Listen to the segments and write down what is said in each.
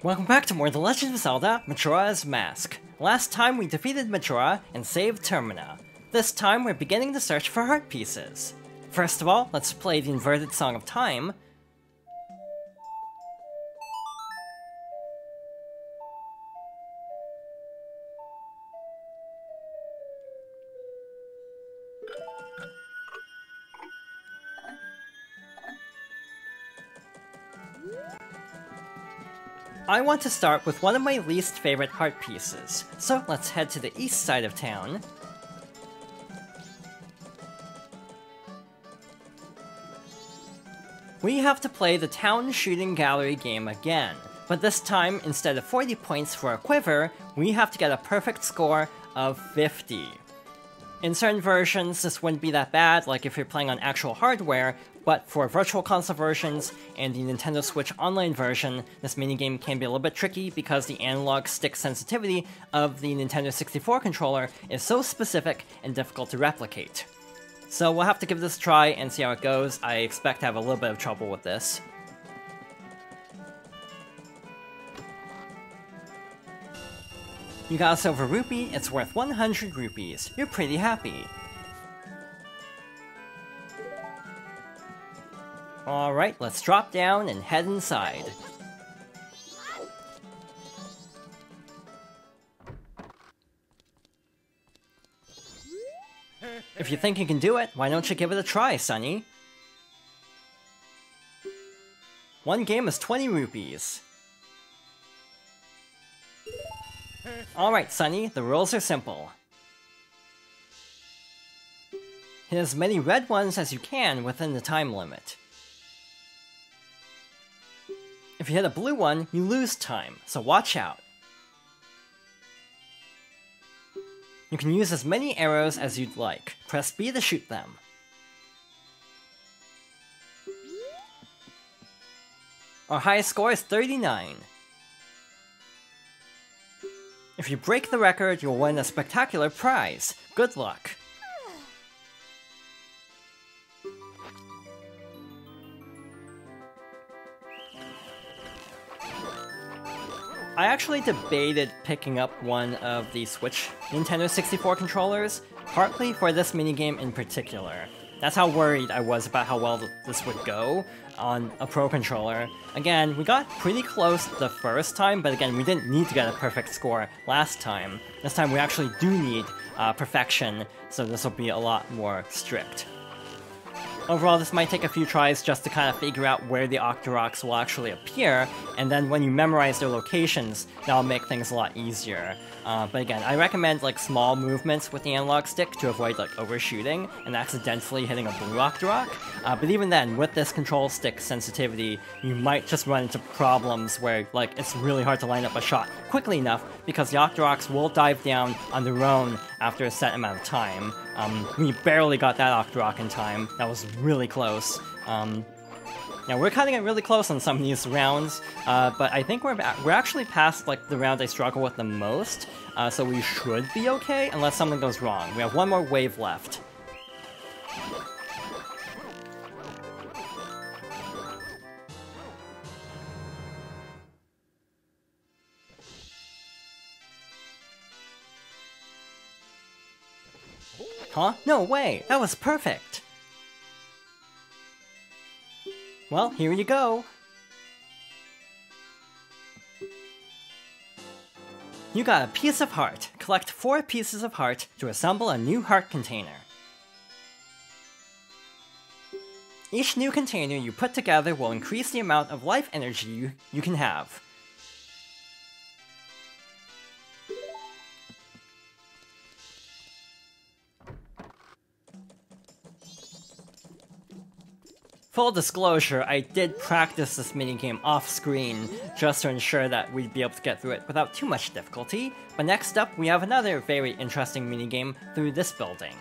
Welcome back to more The Legend of Zelda, Majora's Mask. Last time we defeated Majora and saved Termina. This time we're beginning the search for heart pieces. First of all, let's play the inverted Song of Time. I want to start with one of my least favorite heart pieces, so let's head to the east side of town. We have to play the town shooting gallery game again, but this time, instead of 40 points for a quiver, we have to get a perfect score of 50. In certain versions, this wouldn't be that bad, like if you're playing on actual hardware, but for Virtual Console versions and the Nintendo Switch Online version, this minigame can be a little bit tricky because the analog stick sensitivity of the Nintendo 64 controller is so specific and difficult to replicate. So we'll have to give this a try and see how it goes. I expect to have a little bit of trouble with this. You got a silver rupee, it's worth 100 rupees. You're pretty happy. Alright, let's drop down and head inside. If you think you can do it, why don't you give it a try, Sonny? One game is 20 rupees. Alright, Sonny, the rules are simple. Hit as many red ones as you can within the time limit. If you hit a blue one, you lose time, so watch out. You can use as many arrows as you'd like. Press B to shoot them. Our highest score is 39. If you break the record, you'll win a spectacular prize. Good luck. I actually debated picking up one of the Switch Nintendo 64 controllers, partly for this minigame in particular. That's how worried I was about how well this would go on a Pro controller. Again, we got pretty close the first time, but again, we didn't need to get a perfect score last time. This time we actually do need perfection, so this will be a lot more strict. Overall, this might take a few tries just to kind of figure out where the Octoroks will actually appear, and then when you memorize their locations, that'll make things a lot easier. But again, I recommend like small movements with the analog stick to avoid like overshooting and accidentally hitting a blue Octorok. But even then, with this control stick sensitivity, you might just run into problems where like it's really hard to line up a shot quickly enough because the Octoroks will dive down on their own after a set amount of time. We barely got that Octorok in time. That was really close. Now we're cutting it really close on some of these rounds, but I think we're actually past like the round I struggle with the most, so we should be okay unless something goes wrong. We have one more wave left. Huh? No way! That was perfect! Well, here you go! You got a piece of heart. Collect 4 pieces of heart to assemble a new heart container. Each new container you put together will increase the amount of life energy you can have. Full disclosure, I did practice this minigame off-screen, just to ensure that we'd be able to get through it without too much difficulty, but next up we have another very interesting minigame through this building.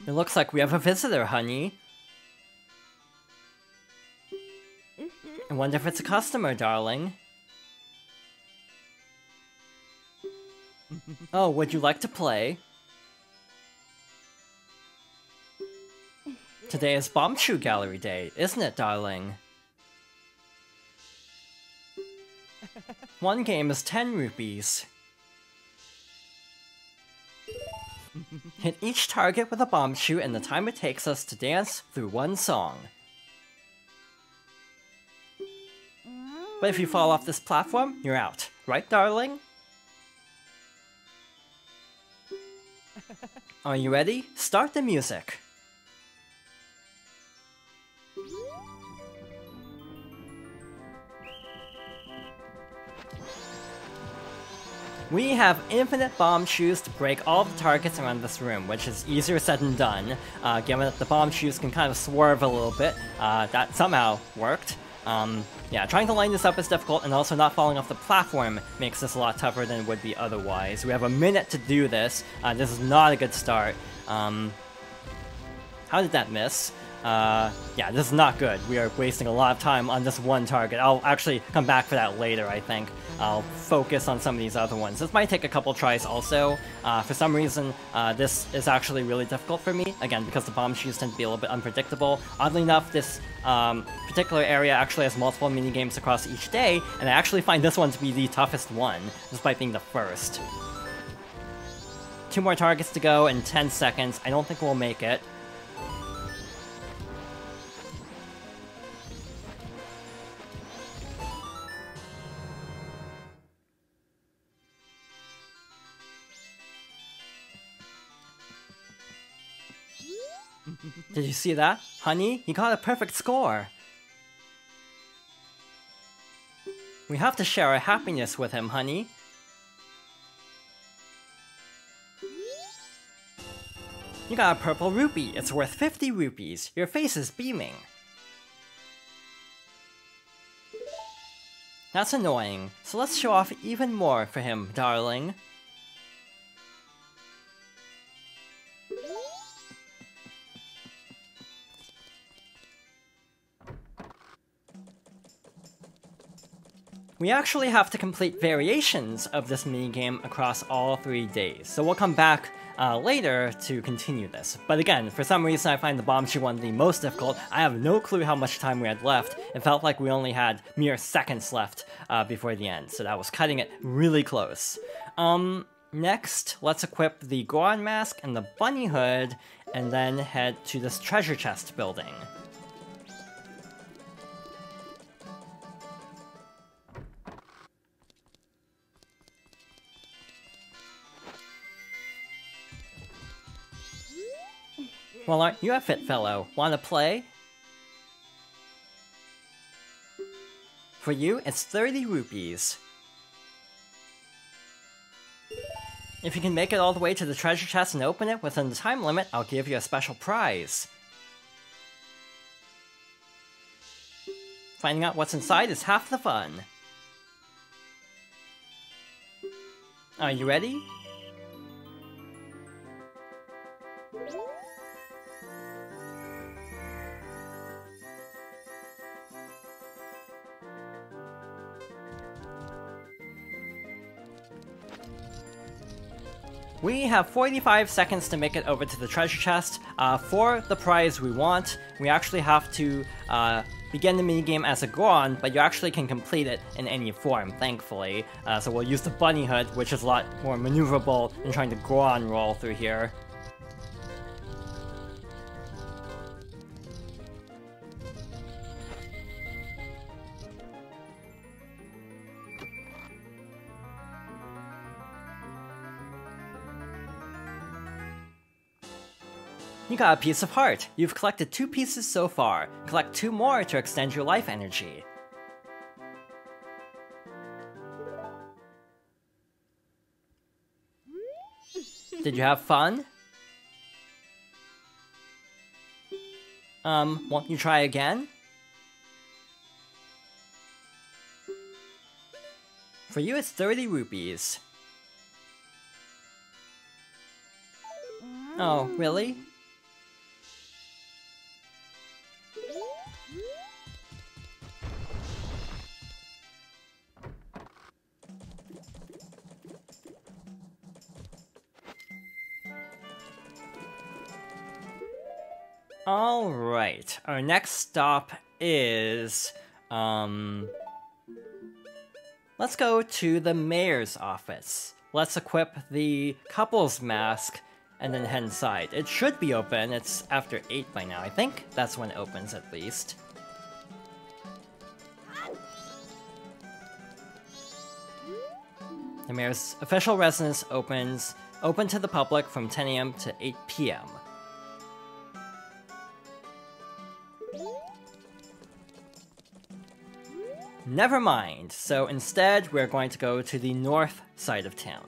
It looks like we have a visitor, honey. I wonder if it's a customer, darling. Oh, would you like to play? Today is Bombchu Gallery Day, isn't it, darling? One game is 10 rupees. Hit each target with a bombchu in the time it takes us to dance through one song. But if you fall off this platform, you're out. Right, darling? Are you ready? Start the music. We have infinite bombchus to break all the targets around this room, which is easier said than done, given that the bombchus can kind of swerve a little bit. That somehow worked. Yeah, trying to line this up is difficult, and also not falling off the platform makes this a lot tougher than it would be otherwise. We have a minute to do this. This is not a good start. How did that miss? Yeah, this is not good. We are wasting a lot of time on this one target. I'll actually come back for that later, I think. I'll focus on some of these other ones. This might take a couple tries also. For some reason, this is actually really difficult for me, again, because the bombchus tend to be a little bit unpredictable. Oddly enough, this particular area actually has multiple minigames across each day, and I actually find this one to be the toughest one, despite being the first. 2 more targets to go in 10 seconds. I don't think we'll make it. Did you see that? Honey, he got a perfect score! We have to share our happiness with him, honey. You got a purple rupee. It's worth 50 rupees. Your face is beaming. That's annoying, so let's show off even more for him, darling. We actually have to complete variations of this minigame across all 3 days, so we'll come back later to continue this. But again, for some reason I find the bombchu one the most difficult. I have no clue how much time we had left. It felt like we only had mere seconds left before the end, so that was cutting it really close. Next, let's equip the Goron mask and the bunny hood, and then head to this treasure chest building. Well, aren't you a fit fellow? Wanna play? For you, it's 30 rupees. If you can make it all the way to the treasure chest and open it within the time limit, I'll give you a special prize. Finding out what's inside is half the fun. Are you ready? We have 45 seconds to make it over to the treasure chest. For the prize we want, we actually have to begin the minigame as a Goron, but you actually can complete it in any form, thankfully. So we'll use the bunny hood, which is a lot more maneuverable than trying to Goron roll through here. You got a piece of heart. You've collected 2 pieces so far. Collect 2 more to extend your life energy. Did you have fun? Won't you try again? For you, it's 30 rupees. Oh, really? Alright, our next stop is... let's go to the mayor's office. Let's equip the couple's mask and then head inside. It should be open, it's after 8 by now, I think. That's when it opens at least. The mayor's official residence opens open to the public from 10 AM to 8 PM. Never mind, so instead we're going to go to the north side of town.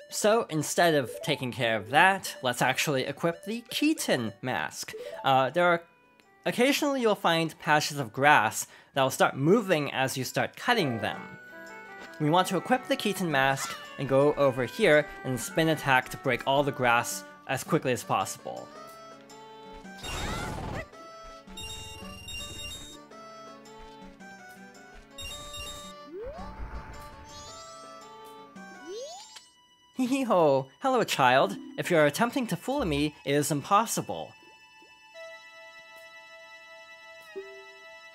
So instead of taking care of that, let's actually equip the Keaton mask. Occasionally you'll find patches of grass that will start moving as you start cutting them. We want to equip the Keaton mask and go over here and spin attack to break all the grass as quickly as possible. Hee hee ho! Hello, child. If you're attempting to fool me, it is impossible.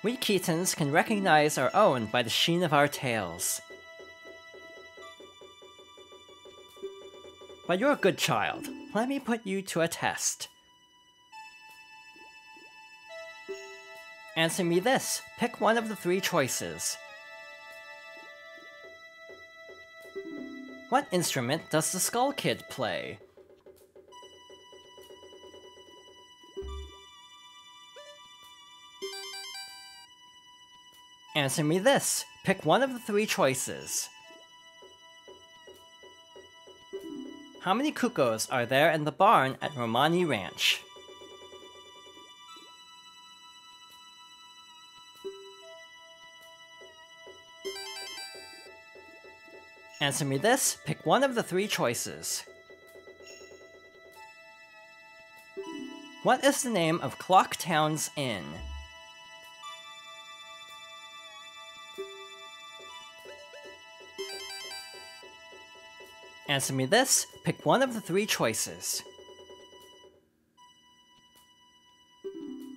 We Keatons can recognize our own by the sheen of our tails. But you're a good child. Let me put you to a test. Answer me this. Pick one of the 3 choices. What instrument does the Skull Kid play? Answer me this. Pick one of the 3 choices. How many Cuckoos are there in the barn at Romani Ranch? Answer me this. Pick one of the 3 choices. What is the name of Clocktown's Inn? Answer me this. Pick one of the 3 choices.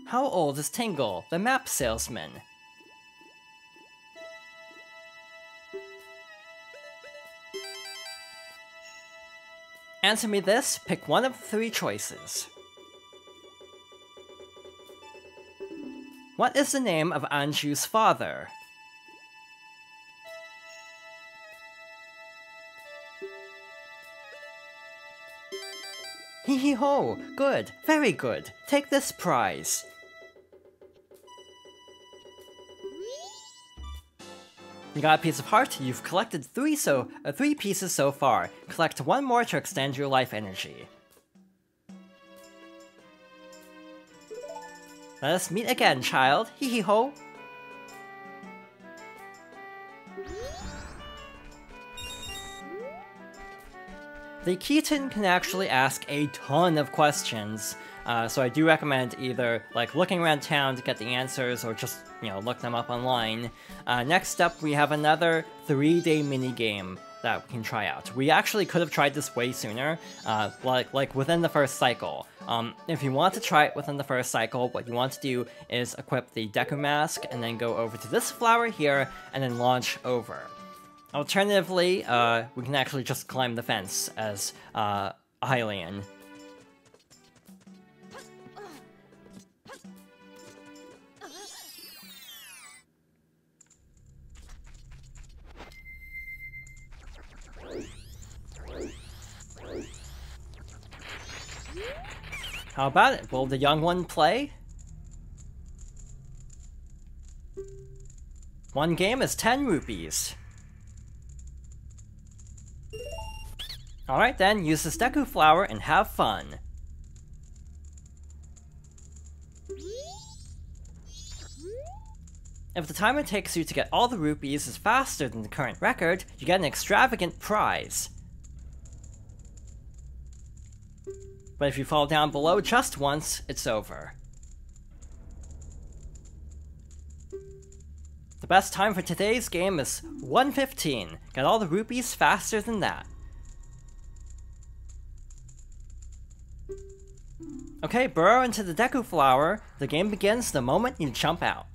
How old is Tingle, the map salesman? Answer me this. Pick one of the 3 choices. What is the name of Anju's father? Hee hee ho! Good! Very good! Take this prize! You got a piece of heart, you've collected 3 pieces so far. Collect 1 more to extend your life energy. Let us meet again, child! Hee hee ho! The Keaton can actually ask a ton of questions, so I do recommend either looking around town to get the answers or just, look them up online. Next up, we have another 3-day minigame that we can try out. We actually could have tried this way sooner, like within the first cycle. If you want to try it within the first cycle, what you want to do is equip the Deku Mask and then go over to this flower here and then launch over. Alternatively, we can actually just climb the fence as Hylian. How about it? Will the young one play? 1 game is 10 rupees. Alright then, use this Deku Flower and have fun. If the time it takes you to get all the rupees is faster than the current record, you get an extravagant prize. But if you fall down below just once, it's over. The The best time for today's game is 1:15. Get all the rupees faster than that. Okay, burrow into the Deku Flower. The game begins the moment you jump out.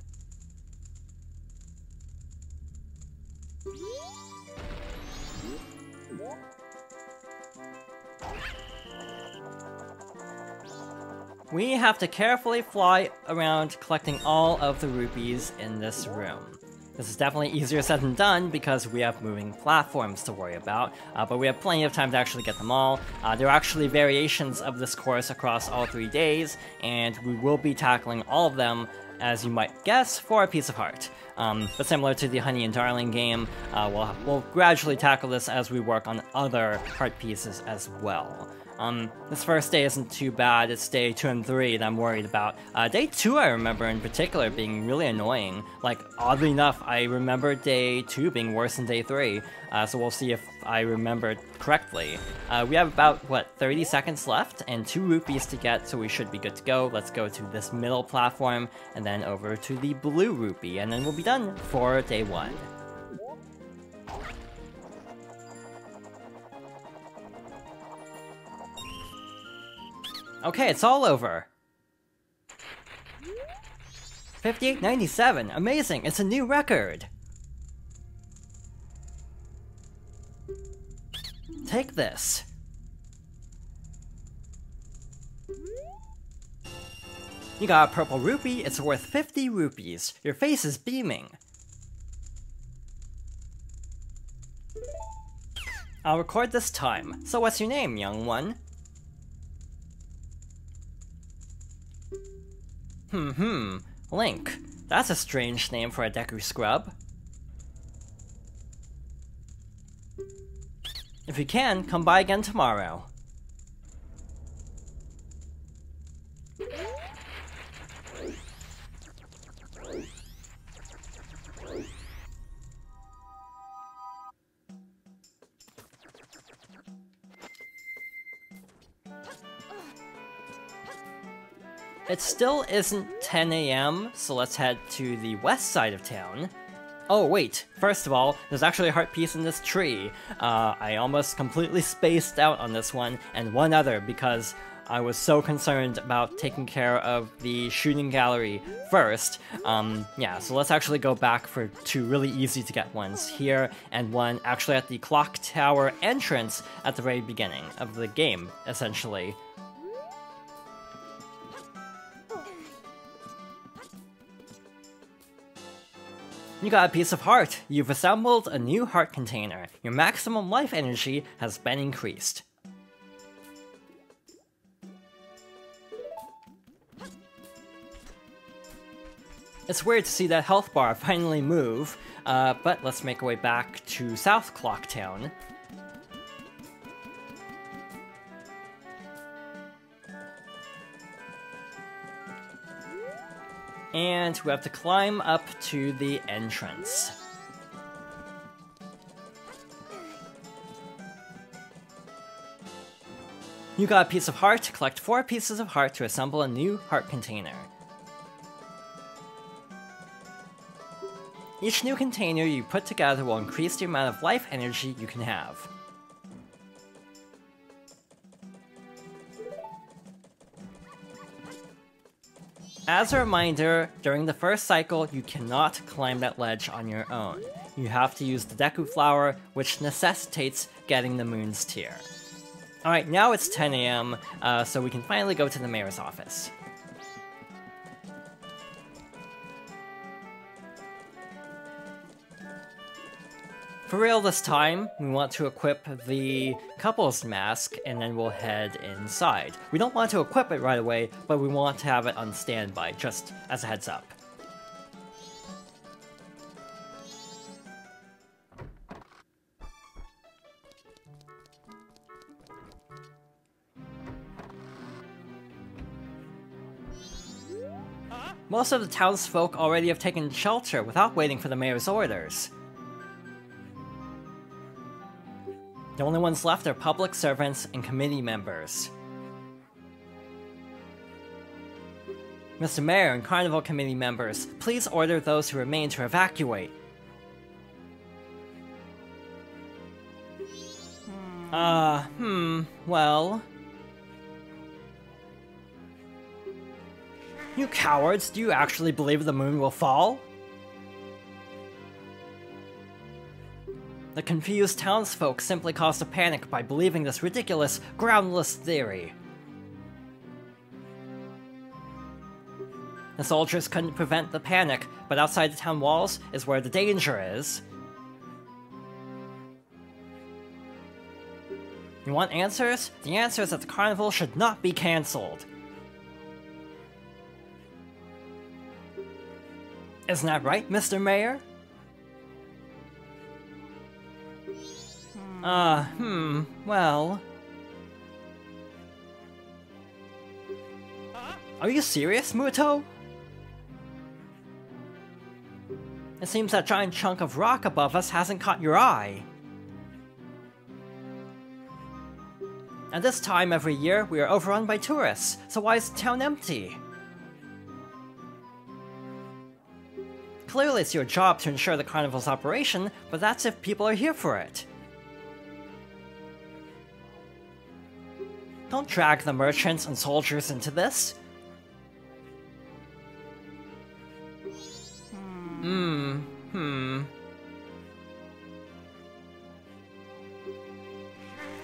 We have to carefully fly around collecting all of the rupees in this room. This is definitely easier said than done because we have moving platforms to worry about, but we have plenty of time to actually get them all. There are actually variations of this course across all 3 days, and we will be tackling all of them, as you might guess, for a piece of heart. But similar to the Honey and Darling game, we'll gradually tackle this as we work on other heart pieces as well. This first day isn't too bad. It's day 2 and 3 that I'm worried about. Day 2 I remember in particular being really annoying. Like, oddly enough, I remember day 2 being worse than day 3, so we'll see if I remember correctly. We have about, 30 seconds left and 2 rupees to get, so we should be good to go. Let's go to this middle platform and then over to the blue rupee, and then we'll be done for day 1. Okay, it's all over. 58.97, amazing, it's a new record. Take this. You got a purple rupee, it's worth 50 rupees. Your face is beaming. I'll record this time. So what's your name, young one? Link. That's a strange name for a Deku scrub. If you can, come by again tomorrow. It still isn't 10 AM, so let's head to the west side of town. Oh wait, first of all, there's actually a heart piece in this tree. I almost completely spaced out on this one, and one other because I was so concerned about taking care of the shooting gallery first. Yeah, so let's actually go back for 2 really easy to get ones here, and one actually at the clock tower entrance at the very beginning of the game, essentially. You got a piece of heart! You've assembled a new heart container. Your maximum life energy has been increased. It's weird to see that health bar finally move, but let's make our way back to South Clock Town. And we have to climb up to the entrance. You got a piece of heart. Collect 4 pieces of heart to assemble a new heart container. Each new container you put together will increase the amount of life energy you can have. As a reminder, during the first cycle, you cannot climb that ledge on your own. You have to use the Deku Flower, which necessitates getting the Moon's Tear. Alright, now it's 10 AM, so we can finally go to the mayor's office. For real this time, we want to equip the couple's mask, and then we'll head inside. We don't want to equip it right away, but we want to have it on standby, just as a heads up. Most of the townsfolk already have taken shelter without waiting for the mayor's orders. The only ones left are public servants and committee members. Mr. Mayor and Carnival Committee members, please order those who remain to evacuate. Well... You cowards, do you actually believe the moon will fall? The confused townsfolk simply caused a panic by believing this ridiculous, groundless theory. The soldiers couldn't prevent the panic, but outside the town walls is where the danger is. You want answers? The answer is that the carnival should not be cancelled. Isn't that right, Mr. Mayor? Well... Are you serious, Muto? It seems that giant chunk of rock above us hasn't caught your eye. At this time every year, we are overrun by tourists, so why is the town empty? Clearly it's your job to ensure the carnival's operation, but that's if people are here for it. Don't drag the merchants and soldiers into this.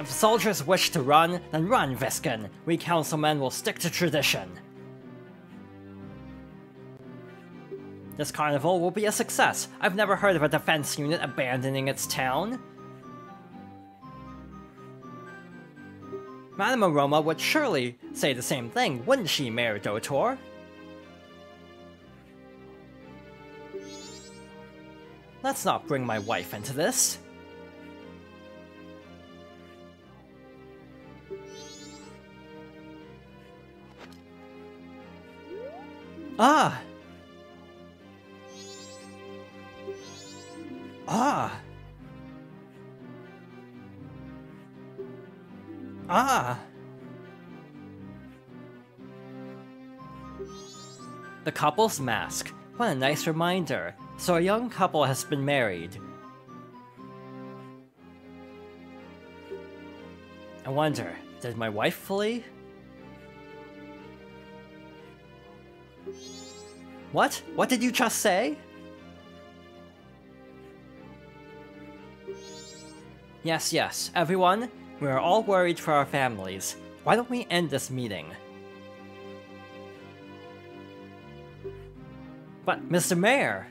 If the soldiers wish to run, then run, Viskin. We councilmen will stick to tradition. This carnival will be a success. I've never heard of a defense unit abandoning its town. Madame Aroma would surely say the same thing, wouldn't she, Mayor Dotor? Let's not bring my wife into this. Ah! Ah! Ah! The couple's mask. What a nice reminder. So a young couple has been married. I wonder, did my wife flee? What? What did you just say? Yes, everyone, we are all worried for our families. Why don't we end this meeting? But, Mr. Mayor!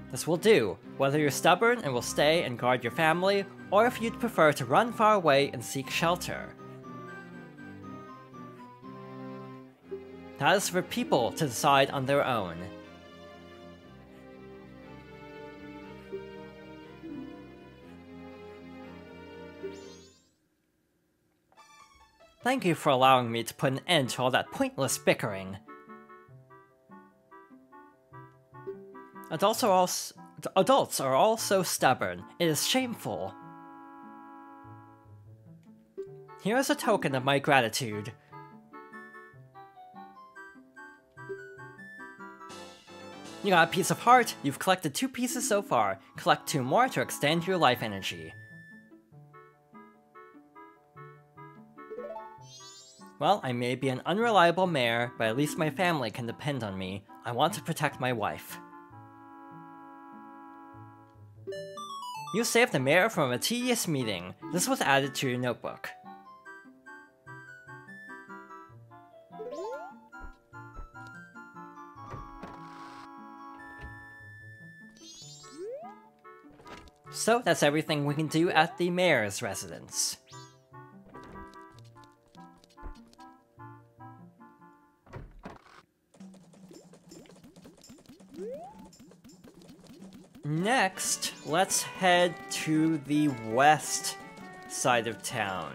This will do, whether you're stubborn and will stay and guard your family, or if you'd prefer to run far away and seek shelter. That is for people to decide on their own. Thank you for allowing me to put an end to all that pointless bickering. Adults are all so stubborn. It is shameful. Here is a token of my gratitude. You got a piece of heart. You've collected 2 pieces so far. Collect 2 more to extend your life energy. Well, I may be an unreliable mayor, but at least my family can depend on me. I want to protect my wife. You saved the mayor from a tedious meeting. This was added to your notebook. So that's everything we can do at the mayor's residence. Next, let's head to the west side of town.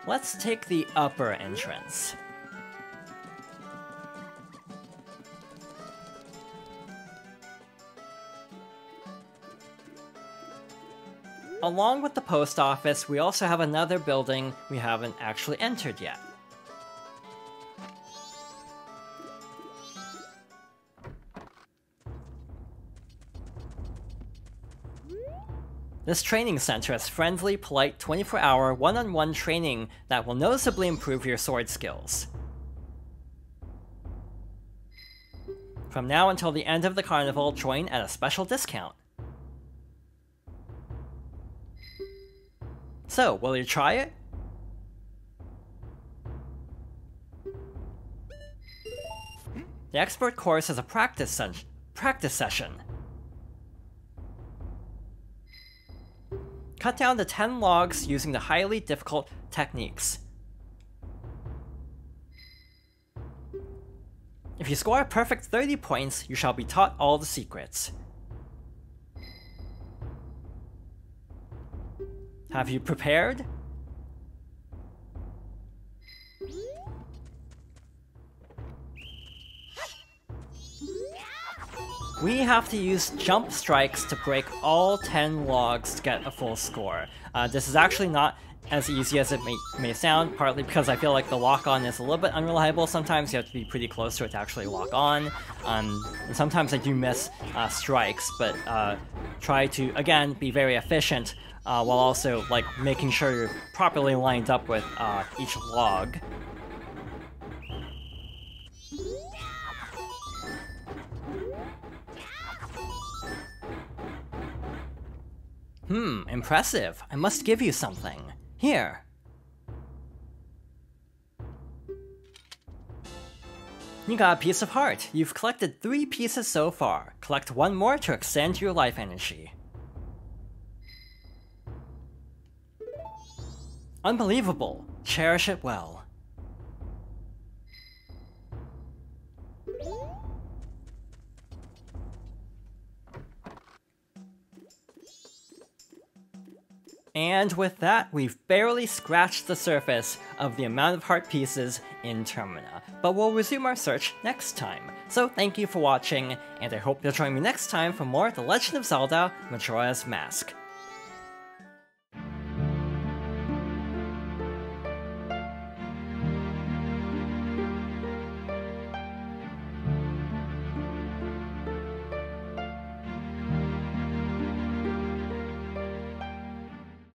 Let's take the upper entrance. Along with the post office, we also have another building we haven't actually entered yet. This training center has friendly, polite 24-hour one-on-one training that will noticeably improve your sword skills. From now until the end of the carnival, join at a special discount. So, will you try it? The expert course is a practice session. Cut down to 10 logs using the highly difficult techniques. If you score a perfect 30 points, you shall be taught all the secrets. Have you prepared? We have to use jump strikes to break all 10 logs to get a full score. This is actually not as easy as it may sound, partly because I feel like the lock-on is a little bit unreliable. Sometimes you have to be pretty close to it to actually lock on. And sometimes I do miss strikes, but try to, again, be very efficient while also like making sure you're properly lined up with each log. Impressive. I must give you something. Here. You got a piece of heart. You've collected 3 pieces so far. Collect 1 more to extend your life energy. Unbelievable. Cherish it well. And with that, we've barely scratched the surface of the amount of heart pieces in Termina, but we'll resume our search next time. So thank you for watching, and I hope you'll join me next time for more The Legend of Zelda: Majora's Mask.